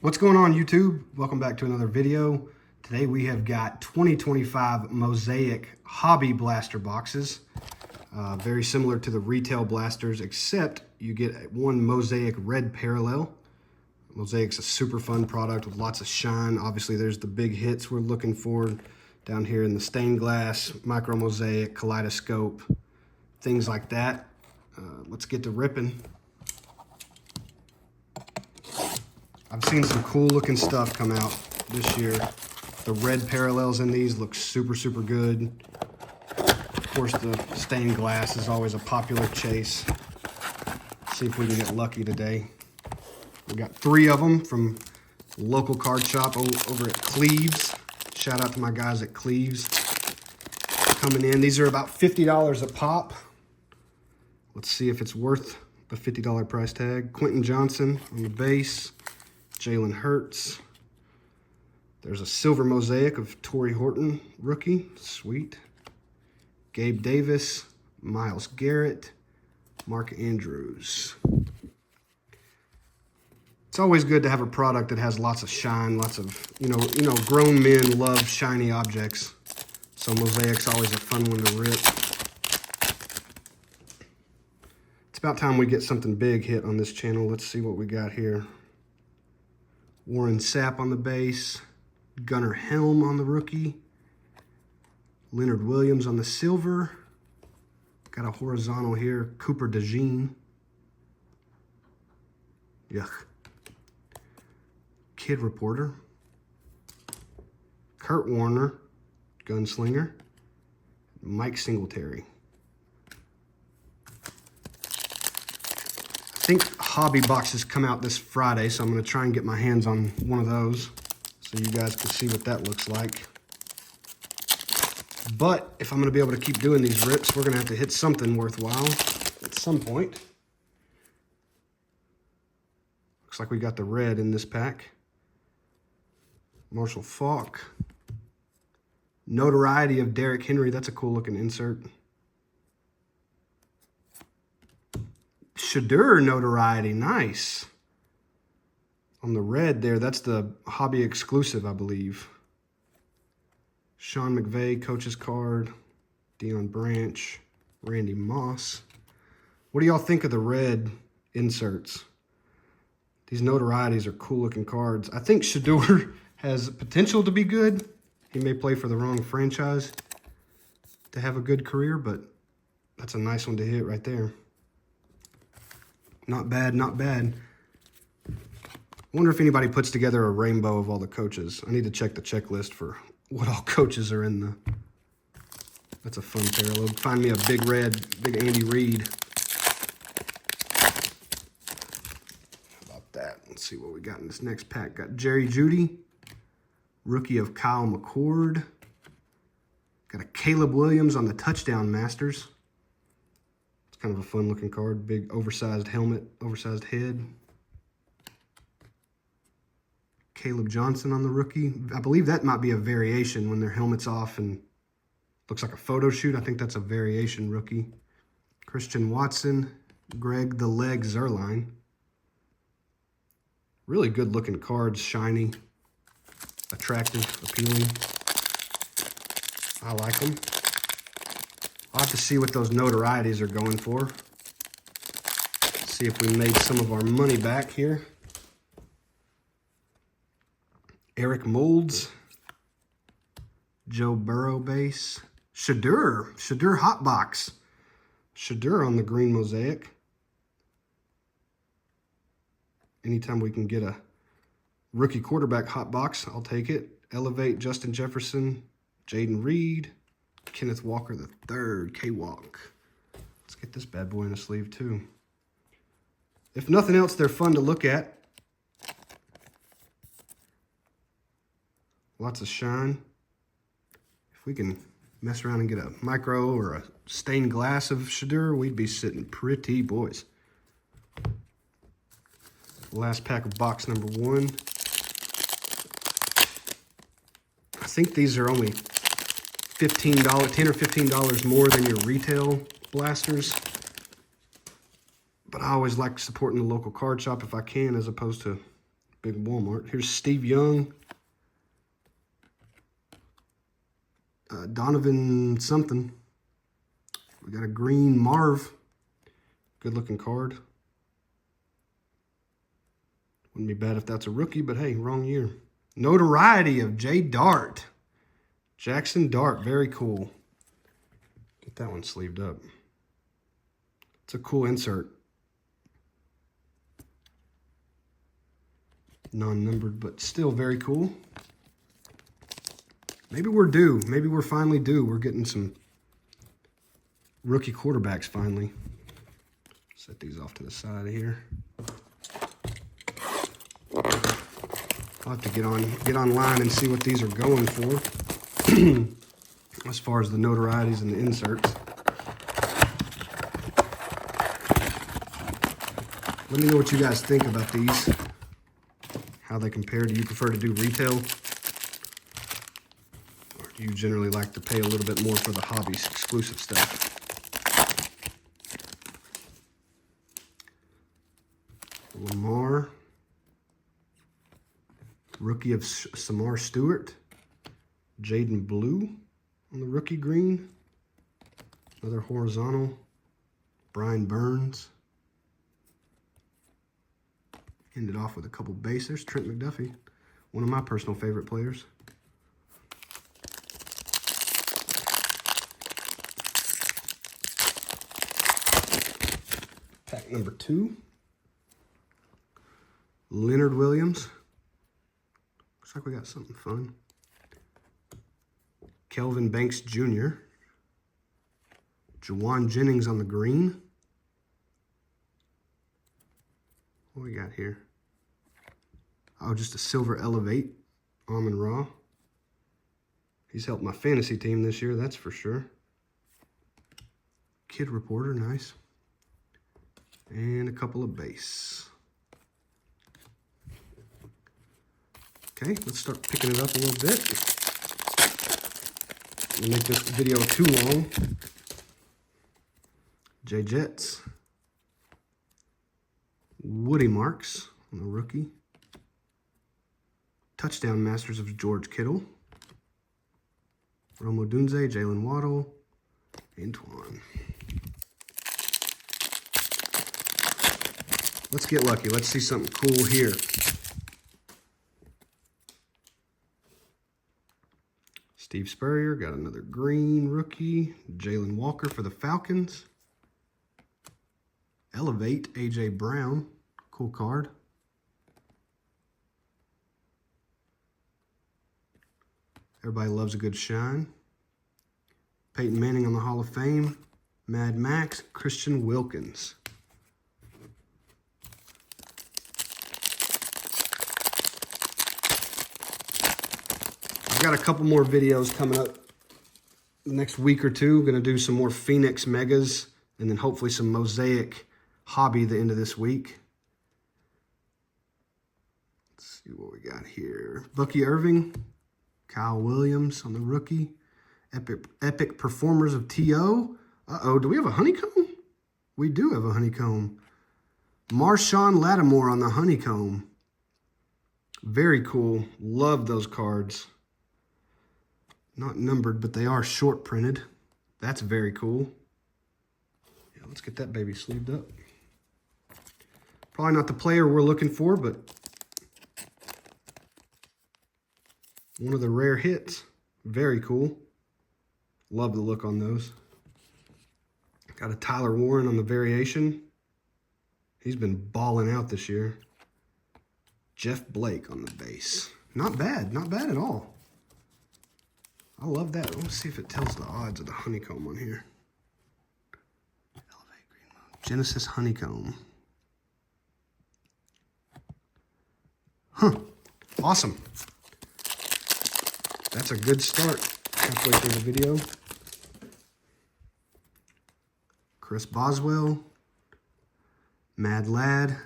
What's going on, YouTube? Welcome back to another video. Today we have got 2025 Mosaic Hobby Blaster boxes. Very similar to the retail blasters, except you get one Mosaic red parallel. Mosaic's a super fun product with lots of shine. Obviously there's the big hits we're looking for down here in the stained glass, Micro Mosaic, kaleidoscope, things like that. Let's get to ripping. I've seen some cool looking stuff come out this year. The red parallels in these look super, super good. Of course, the stained glass is always a popular chase. See if we can get lucky today. We got 3 of them from local card shop over at Cleves. Shout out to my guys at Cleves coming in. These are about $50 a pop. Let's see if it's worth the $50 price tag. Quentin Johnson on the base. Jalen Hurts. There's a silver mosaic of Torrey Horton, rookie. Sweet. Gabe Davis, Myles Garrett, Mark Andrews. It's always good to have a product that has lots of shine, lots of, you know, grown men love shiny objects. So Mosaic's always a fun one to rip. It's about time we get something big hit on this channel. Let's see what we got here. Warren Sapp on the base, Gunnar Helm on the rookie, Leonard Williams on the silver, got a horizontal here, Cooper DeJean, yuck, Kid Reporter, Kurt Warner, Gunslinger, Mike Singletary. I think hobby boxes come out this Friday, so I'm going to try and get my hands on one of those so you guys can see what that looks like. But if I'm going to be able to keep doing these rips, we're going to have to hit something worthwhile at some point. Looks like we got the red in this pack. Marshall Faulk. Notoriety of Derrick Henry. That's a cool looking insert. Shedeur notoriety, nice. On the red there, that's the hobby exclusive, I believe. Sean McVay, coach's card. Deion Branch, Randy Moss. What do y'all think of the red inserts? These notorieties are cool looking cards. I think Shedeur has potential to be good. He may play for the wrong franchise to have a good career, but that's a nice one to hit right there. Not bad, not bad. I wonder if anybody puts together a rainbow of all the coaches. I need to check the checklist for what all coaches are in the... That's a fun parallel. Find me a big red, big Andy Reid. How about that? Let's see what we got in this next pack. Got Jerry Jeudy, rookie of Kyle McCord. Got a Caleb Williams on the touchdown masters. Kind of a fun looking card, big oversized helmet, oversized head. Caleb Johnson on the rookie. I believe that might be a variation when their helmet's off and looks like a photo shoot. I think that's a variation rookie. Christian Watson, Greg the Leg Zuerlein. Really good looking cards, shiny, attractive, appealing. I like them. I'll have to see what those notorieties are going for. See if we made some of our money back here. Eric Moulds. Joe Burrow base. Shedeur Hotbox. Shedeur on the green mosaic. Anytime we can get a rookie quarterback hotbox, I'll take it. Elevate Justin Jefferson. Jaden Reed. Kenneth Walker III, K-Walk. Let's get this bad boy in a sleeve too. If nothing else, they're fun to look at. Lots of shine. If we can mess around and get a micro or a stained glass of Shedeur, we'd be sitting pretty, boys. Last pack of box number 1. I think these are only $10 or $15 more than your retail blasters. But I always like supporting the local card shop if I can, as opposed to Big Walmart. Here's Steve Young. Donovan something. We got a green Marv. Good looking card. Wouldn't be bad if that's a rookie, but hey, wrong year. Notoriety of J. Dart. Jackson Dart, very cool. Get that one sleeved up. It's a cool insert. Non-numbered, but still very cool. Maybe we're due. Maybe we're finally due. We're getting some rookie quarterbacks finally. Set these off to the side of here. I'll have to get online and see what these are going for as far as the notorieties and the inserts. Let me know what you guys think about these. How they compare. Do you prefer to do retail? Or do you generally like to pay a little bit more for the hobbies exclusive stuff? Lamar. Rookie of Samar Stewart. Jaden Blue on the rookie green. Another horizontal. Brian Burns. Ended off with a couple base. There's Trent McDuffie, one of my personal favorite players. Pack number 2. Leonard Williams. Looks like we got something fun. Kelvin Banks Jr. Jawan Jennings on the green. What we got here? Oh, just a silver Elevate. Amon-Ra. He's helped my fantasy team this year, that's for sure. Kid Reporter, nice. And a couple of base. Okay, let's start picking it up a little bit. We'll make this video too long. J-Jets. Woody Marks on the rookie. Touchdown Masters of George Kittle. Rome Odunze, Jalen Waddle, Antoine. Let's get lucky. Let's see something cool here. Steve Spurrier, got another green rookie. Jalen Walker for the Falcons. Elevate, A.J. Brown. Cool card. Everybody loves a good shine. Peyton Manning on the Hall of Fame. Mad Max, Christian Wilkins. I've got a couple more videos coming up the next week or two. Going to do some more Phoenix Megas and then hopefully some Mosaic Hobby the end of this week. Let's see what we got here. Bucky Irving, Kyle Williams on the rookie. Epic Performers of T.O. Uh-oh, do we have a honeycomb? We do have a honeycomb. Marshawn Lattimore on the honeycomb. Very cool. Love those cards. Not numbered, but they are short printed. That's very cool. Yeah, let's get that baby sleeved up. Probably not the player we're looking for, but one of the rare hits. Very cool. Love the look on those. Got a Tyler Warren on the variation. He's been balling out this year. Jeff Blake on the base. Not bad. Not bad at all. I love that. Let's see if it tells the odds of the honeycomb on here. Genesis Honeycomb. Huh. Awesome. That's a good start halfway through the video. Chris Boswell. Mad Lad.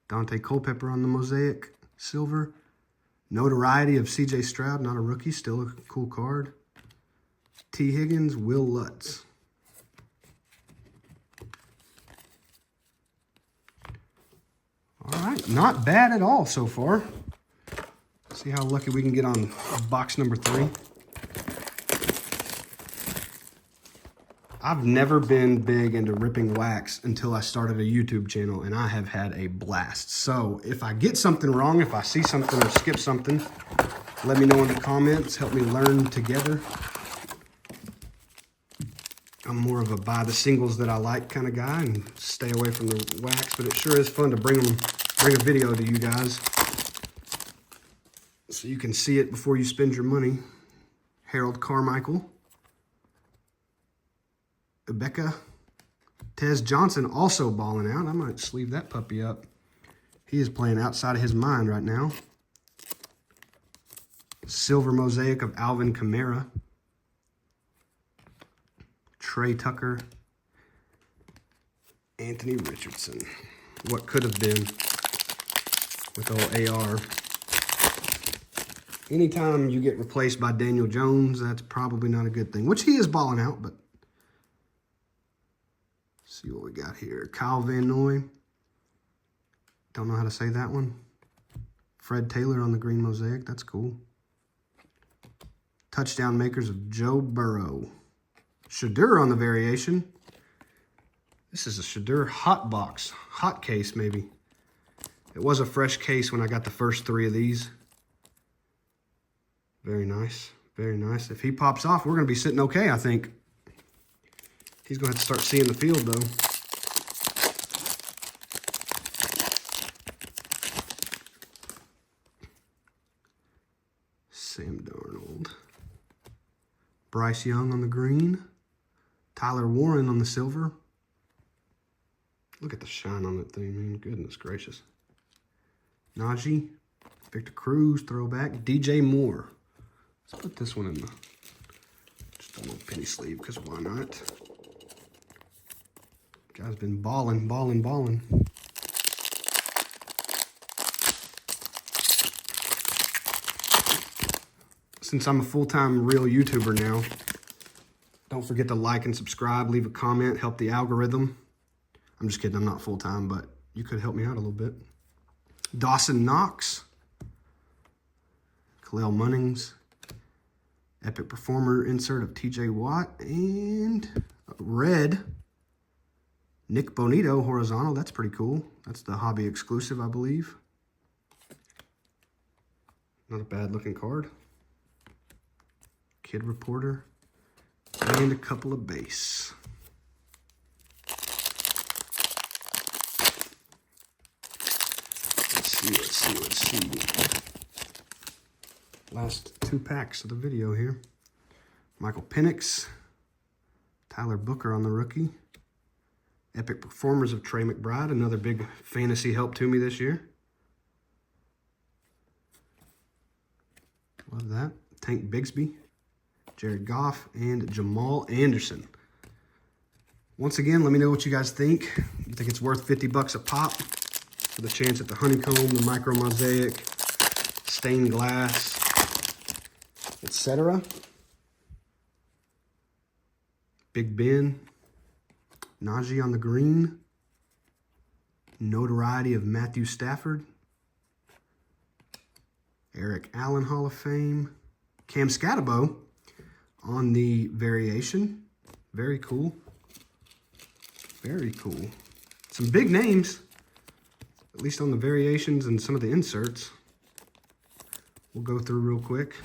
Dante Culpepper on the Mosaic Silver. Notoriety of C.J. Stroud, not a rookie, still a cool card. T. Higgins, Will Lutz. All right, not bad at all so far. See how lucky we can get on box number 3. I've never been big into ripping wax until I started a YouTube channel, and I have had a blast. So if I get something wrong, if I see something or skip something, let me know in the comments. Help me learn together. I'm more of a buy the singles that I like kind of guy and stay away from the wax, but it sure is fun to bring a video to you guys so you can see it before you spend your money. Harold Carmichael. Rebecca. Tez Johnson also balling out. I might sleeve that puppy up. He is playing outside of his mind right now. Silver Mosaic of Alvin Kamara. Trey Tucker. Anthony Richardson. What could have been with old AR. Anytime you get replaced by Daniel Jones, that's probably not a good thing, which he is balling out, but see what we got here. Kyle Van Noy. Don't know how to say that one. Fred Taylor on the green mosaic. That's cool. Touchdown makers of Joe Burrow. Shadur on the variation. This is a Shadur hot box. Hot case, maybe. It was a fresh case when I got the first 3 of these. Very nice. Very nice. If he pops off, we're going to be sitting okay, I think. He's going to have to start seeing the field, though. Sam Darnold. Bryce Young on the green. Tyler Warren on the silver. Look at the shine on that thing, man. Goodness gracious. Najee. Victor Cruz, throwback. DJ Moore. Let's put this one in the just a little penny sleeve, because why not? Guy's been balling. Since I'm a full-time real YouTuber now, don't forget to like and subscribe, leave a comment, help the algorithm. I'm just kidding, I'm not full-time, but you could help me out a little bit. Dawson Knox. Khalil Munnings. Epic Performer insert of TJ Watt. And red. Nick Bonito, horizontal. That's pretty cool. That's the hobby exclusive, I believe. Not a bad looking card. Kid Reporter. And a couple of base. Let's see. Last 2 packs of the video here. Michael Penix. Tyler Booker on the rookie. Epic Performers of Trey McBride, another big fantasy help to me this year. Love that. Tank Bigsby, Jared Goff, and Jamal Anderson. Once again, let me know what you guys think. You think it's worth 50 bucks a pop for the chance at the honeycomb, the micro mosaic, stained glass, etc. Big Ben. Najee on the green. Notoriety of Matthew Stafford. Eric Allen Hall of Fame. Cam Scatabo on the variation. Very cool. Very cool. Some big names, at least on the variations and some of the inserts. We'll go through real quick.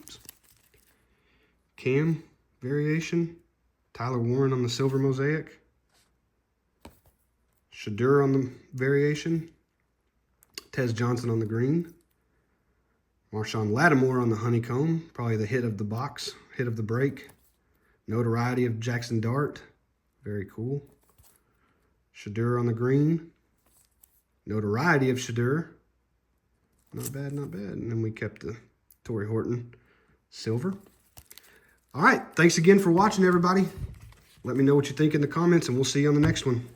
Oops. Cam variation. Tyler Warren on the silver mosaic. Shadur on the variation. Tez Johnson on the green. Marshawn Lattimore on the honeycomb. Probably the hit of the box, hit of the break. Notoriety of Jackson Dart. Very cool. Shadur on the green. Notoriety of Shadur. Not bad, not bad. And then we kept the Torrey Horton silver. All right, thanks again for watching, everybody. Let me know what you think in the comments, and we'll see you on the next one.